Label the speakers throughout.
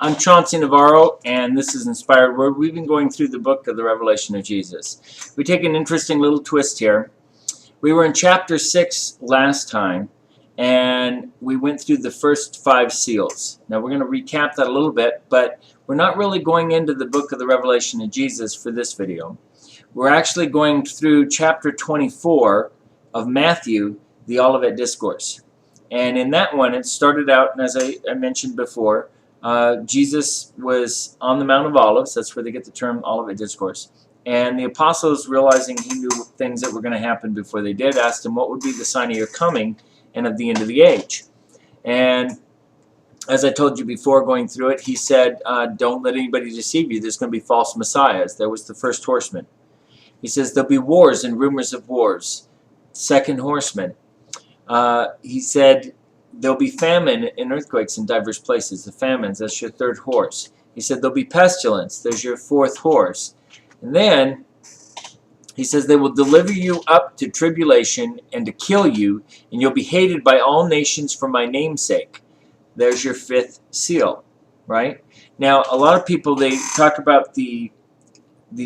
Speaker 1: I'm Chauncey Navarro, and this is Inspired Word. We've been going through the book of the Revelation of Jesus. We take an interesting little twist here. We were in chapter 6 last time, and we went through the first 5 seals. Now we're going to recap that a little bit, but we're not really going into the book of the Revelation of Jesus for this video. We're actually going through chapter 24 of Matthew, the Olivet Discourse. And in that one, it started out, and as I mentioned before, Jesus was on the Mount of Olives. That's where they get the term Olivet Discourse. And the apostles, realizing he knew things that were going to happen before they did, asked him, what would be the sign of your coming and of the end of the age? And as I told you before going through it, he said, don't let anybody deceive you. There's going to be false messiahs. That was the first horseman. He says there'll be wars and rumors of wars. Second horseman. He said there'll be famine and earthquakes in diverse places. The famines, that's your third horse. He said there'll be pestilence. There's your fourth horse. And then he says they will deliver you up to tribulation and to kill you, and you'll be hated by all nations for my name's sake. There's your fifth seal, right? Now, a lot of people, they talk about the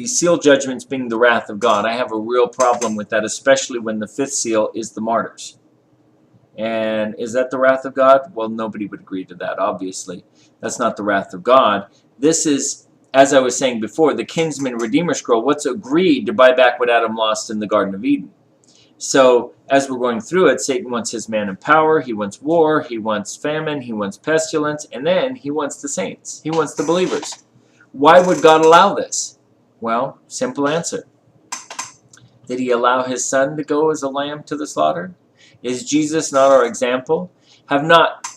Speaker 1: seal judgments being the wrath of God. I have a real problem with that, especially when the fifth seal is the martyrs. And is that the wrath of God? Well, nobody would agree to that, obviously. That's not the wrath of God. This is, as I was saying before, the kinsman redeemer scroll, what's agreed to buy back what Adam lost in the Garden of Eden. So, as we're going through it, Satan wants his man in power, he wants war, he wants famine, he wants pestilence, and then he wants the saints. He wants the believers. Why would God allow this? Well, simple answer. Did he allow his son to go as a lamb to the slaughter? Is Jesus not our example? Have not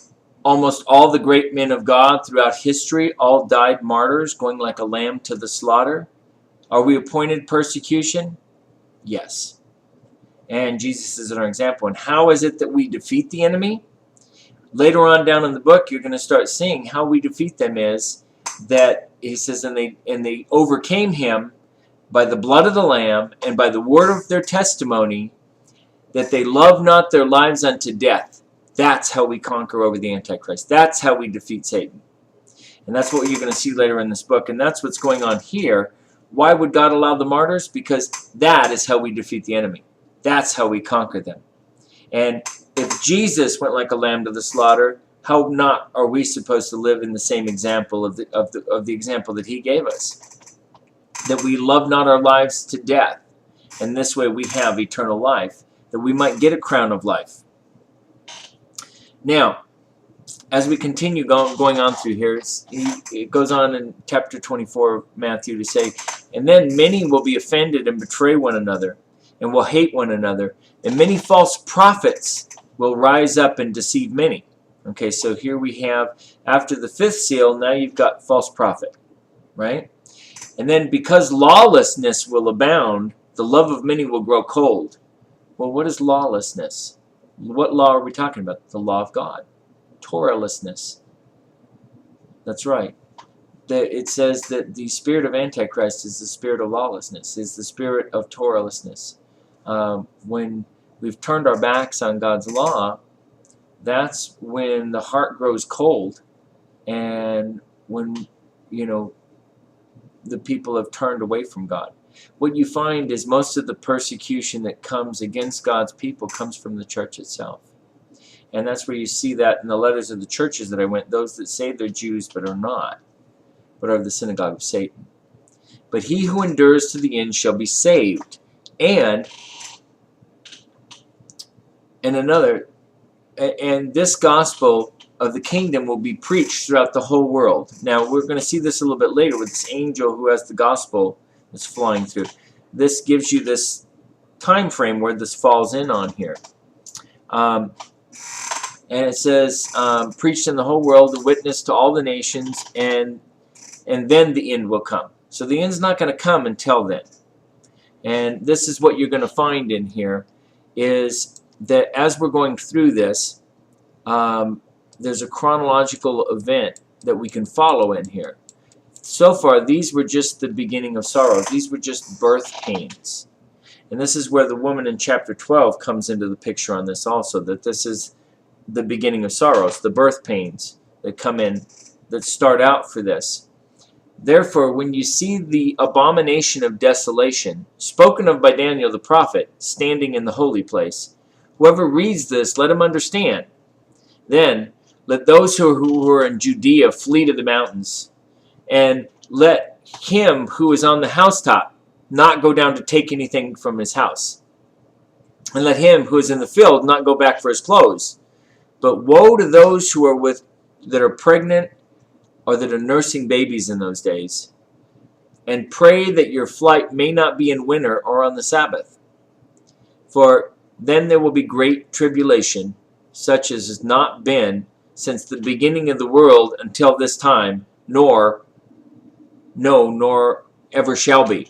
Speaker 1: almost all the great men of God throughout history all died martyrs, going like a lamb to the slaughter? Are we appointed persecution? Yes. And Jesus is our example. And how is it that we defeat the enemy? Later on down in the book, you're going to start seeing how we defeat them is that, he says, and they overcame him by the blood of the Lamb and by the word of their testimony, that they love not their lives unto death. That's how we conquer over the Antichrist. That's how we defeat Satan. And that's what you're going to see later in this book. And that's what's going on here. Why would God allow the martyrs? Because that is how we defeat the enemy. That's how we conquer them. And if Jesus went like a lamb to the slaughter, how not are we supposed to live in the same example of the example that he gave us? That we love not our lives to death. And this way we have eternal life, that we might get a crown of life. Now, as we continue going on through here, it goes on in chapter 24 of Matthew to say, and then many will be offended and betray one another, and will hate one another, and many false prophets will rise up and deceive many. Okay, so here we have, after the fifth seal, now you've got false prophet, right? And then because lawlessness will abound, the love of many will grow cold. Well, what is lawlessness? What law are we talking about? The law of God. Torahlessness. That's right. It says that the spirit of Antichrist is the spirit of lawlessness, is the spirit of Torahlessness. When we've turned our backs on God's law, that's when the heart grows cold, and when, the people have turned away from God. What you find is most of the persecution that comes against God's people comes from the church itself. And that's where you see that in the letters of the churches that I went, those that say they're Jews but are not, but are of the synagogue of Satan. But he who endures to the end shall be saved. And this gospel of the kingdom will be preached throughout the whole world. Now, we're going to see this a little bit later with this angel who has the gospel that's flying through. This gives you this time frame where this falls in on here. And it says, preached in the whole world, the witness to all the nations, and then the end will come. So the end's not going to come until then. And this is what you're going to find in here, is that as we're going through this, there's a chronological event that we can follow in here. So far, these were just the beginning of sorrows. These were just birth pains. And this is where the woman in chapter 12 comes into the picture on this also, that this is the beginning of sorrows, the birth pains that come in that start out for this. Therefore, when you see the abomination of desolation, spoken of by Daniel the prophet, standing in the holy place, whoever reads this, let him understand. Then let those who are in Judea flee to the mountains, and let him who is on the housetop not go down to take anything from his house. And let him who is in the field not go back for his clothes. But woe to those who are that are pregnant or that are nursing babies in those days. And pray that your flight may not be in winter or on the Sabbath. For then there will be great tribulation, such as has not been since the beginning of the world until this time, nor ever shall be.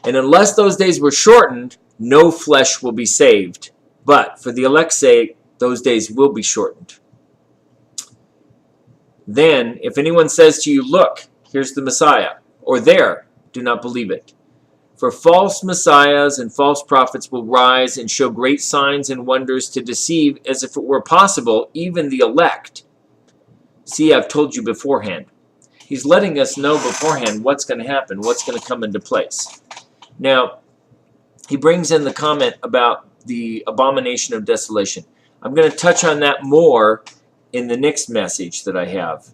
Speaker 1: And unless those days were shortened, no flesh will be saved. But for the elect's sake, those days will be shortened. Then, if anyone says to you, look, here's the Messiah, or there, do not believe it. For false messiahs and false prophets will rise and show great signs and wonders to deceive, as if it were possible, even the elect. See, I've told you beforehand. He's letting us know beforehand what's going to happen, what's going to come into place. Now, he brings in the comment about the abomination of desolation. I'm going to touch on that more in the next message that I have.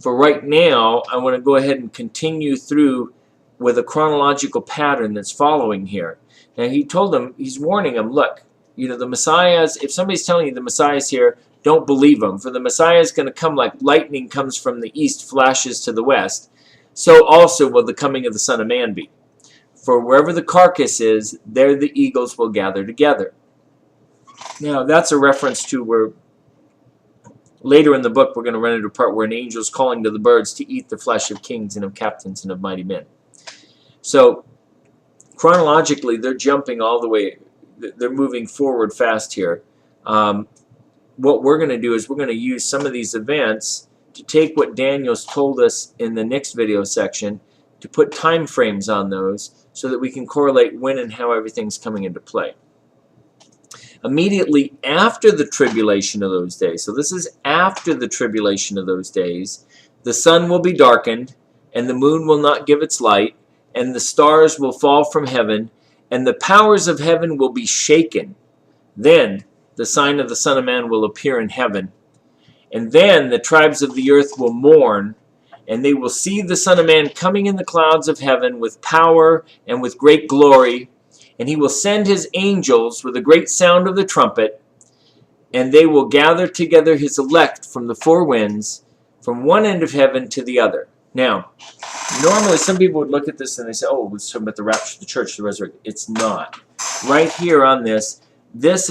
Speaker 1: For right now, I want to go ahead and continue through with a chronological pattern that's following here. Now, he told them, he's warning them, look, the Messiah's, if somebody's telling you the Messiah's here, don't believe him. For the Messiah is going to come like lightning comes from the east, flashes to the west. So also will the coming of the Son of Man be. For wherever the carcass is, there the eagles will gather together. Now, that's a reference to where later in the book we're going to run into a part where an angel is calling to the birds to eat the flesh of kings and of captains and of mighty men. So, chronologically, they're jumping all the way. They're moving forward fast here. What we're going to do is we're going to use some of these events to take what Daniel's told us in the next video section to put time frames on those so that we can correlate when and how everything's coming into play. Immediately after the tribulation of those days, so this is after the tribulation of those days, the sun will be darkened, and the moon will not give its light, and the stars will fall from heaven, and the powers of heaven will be shaken. Then the sign of the Son of Man will appear in heaven, and then the tribes of the earth will mourn, and they will see the Son of Man coming in the clouds of heaven with power and with great glory. And he will send his angels with a great sound of the trumpet, and they will gather together his elect from the four winds, from one end of heaven to the other. Now, normally some people would look at this and they say, oh, it's talking about the rapture of the church, the resurrection. It's not. Right here on this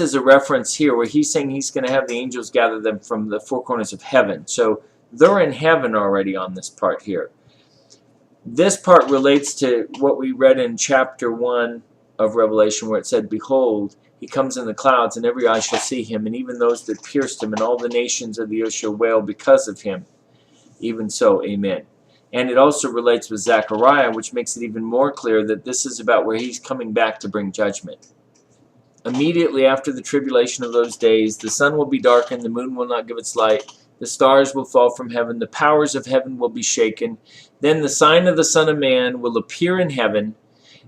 Speaker 1: is a reference here where he's saying he's going to have the angels gather them from the four corners of heaven. So they're in heaven already on this part here. This part relates to what we read in chapter 1 of Revelation, where it said, behold, he comes in the clouds, and every eye shall see him, and even those that pierced him, and all the nations of the earth shall wail because of him. Even so, amen. And it also relates with Zechariah, which makes it even more clear that this is about where he's coming back to bring judgment. Immediately after the tribulation of those days, the sun will be darkened, the moon will not give its light, the stars will fall from heaven, the powers of heaven will be shaken. Then the sign of the Son of Man will appear in heaven,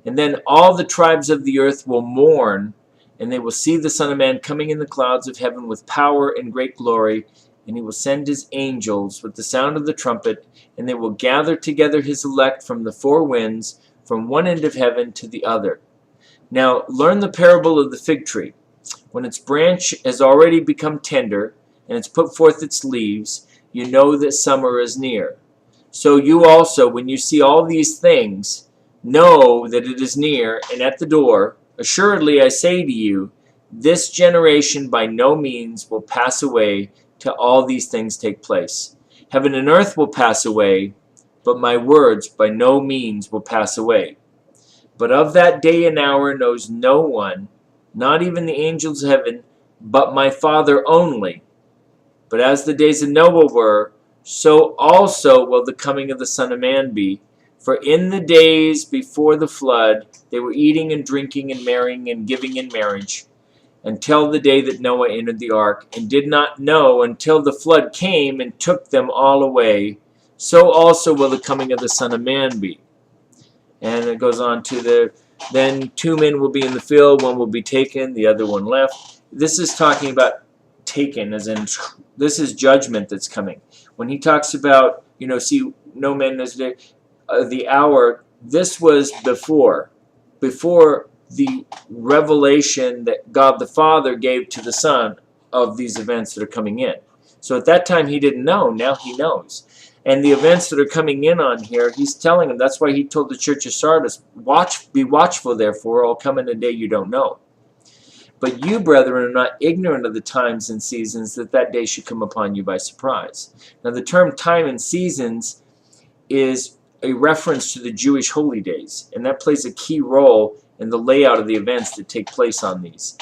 Speaker 1: and then all the tribes of the earth will mourn, and they will see the Son of Man coming in the clouds of heaven with power and great glory, and he will send his angels with the sound of the trumpet, and they will gather together his elect from the four winds, from one end of heaven to the other. Now, learn the parable of the fig tree. When its branch has already become tender, and it's put forth its leaves, you know that summer is near. So you also, when you see all these things, know that it is near and at the door. Assuredly I say to you, this generation by no means will pass away till all these things take place. Heaven and earth will pass away, but my words by no means will pass away. But of that day and hour knows no one, not even the angels of heaven, but my Father only. But as the days of Noah were, so also will the coming of the Son of Man be. For in the days before the flood, they were eating and drinking and marrying and giving in marriage. until the day that Noah entered the ark, and did not know until the flood came and took them all away. So also will the coming of the Son of Man be. And it goes on to then 2 men will be in the field, one will be taken, the other one left. This is talking about taken, as in this is judgment that's coming. When he talks about, see, no man knows the hour, this was before the revelation that God the Father gave to the Son of these events that are coming in. So at that time he didn't know, now he knows. And the events that are coming in on here, he's telling them. That's why he told the church of Sardis, be watchful therefore, I'll come in a day you don't know. But you, brethren, are not ignorant of the times and seasons, that day should come upon you by surprise. Now the term time and seasons is a reference to the Jewish holy days, and that plays a key role in the layout of the events that take place on these.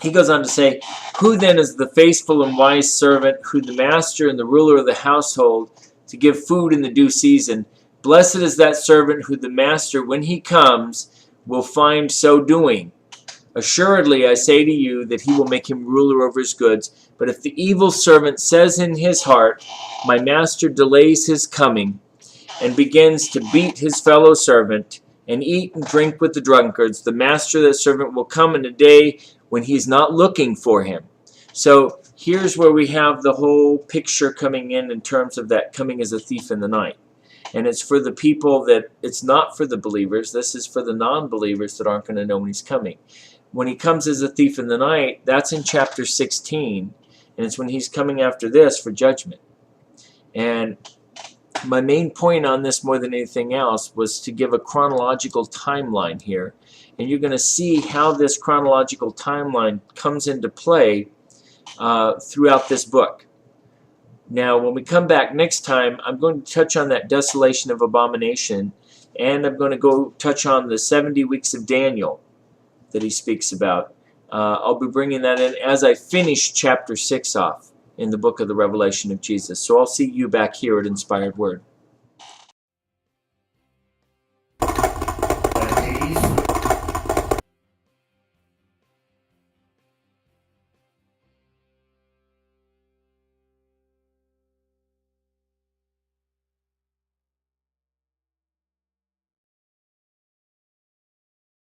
Speaker 1: He goes on to say, who then is the faithful and wise servant, who the master and the ruler of the household, to give food in the due season? Blessed is that servant who the master, when he comes, will find so doing. Assuredly, I say to you that he will make him ruler over his goods. But if the evil servant says in his heart, my master delays his coming, and begins to beat his fellow servant, and eat and drink with the drunkards, the master of that servant will come in a day when he's not looking for him. So here's where we have the whole picture coming in terms of that coming as a thief in the night. And it's for the people it's not for the believers. This is for the non-believers that aren't going to know when he's coming. When he comes as a thief in the night, that's in chapter 16. And it's when he's coming after this for judgment. And my main point on this more than anything else was to give a chronological timeline here. And you're going to see how this chronological timeline comes into play throughout this book. Now, when we come back next time, I'm going to touch on that desolation of abomination, and I'm going to go touch on the 70 weeks of Daniel that he speaks about. I'll be bringing that in as I finish chapter 6 off in the book of the Revelation of Jesus. So I'll see you back here at Inspired Word.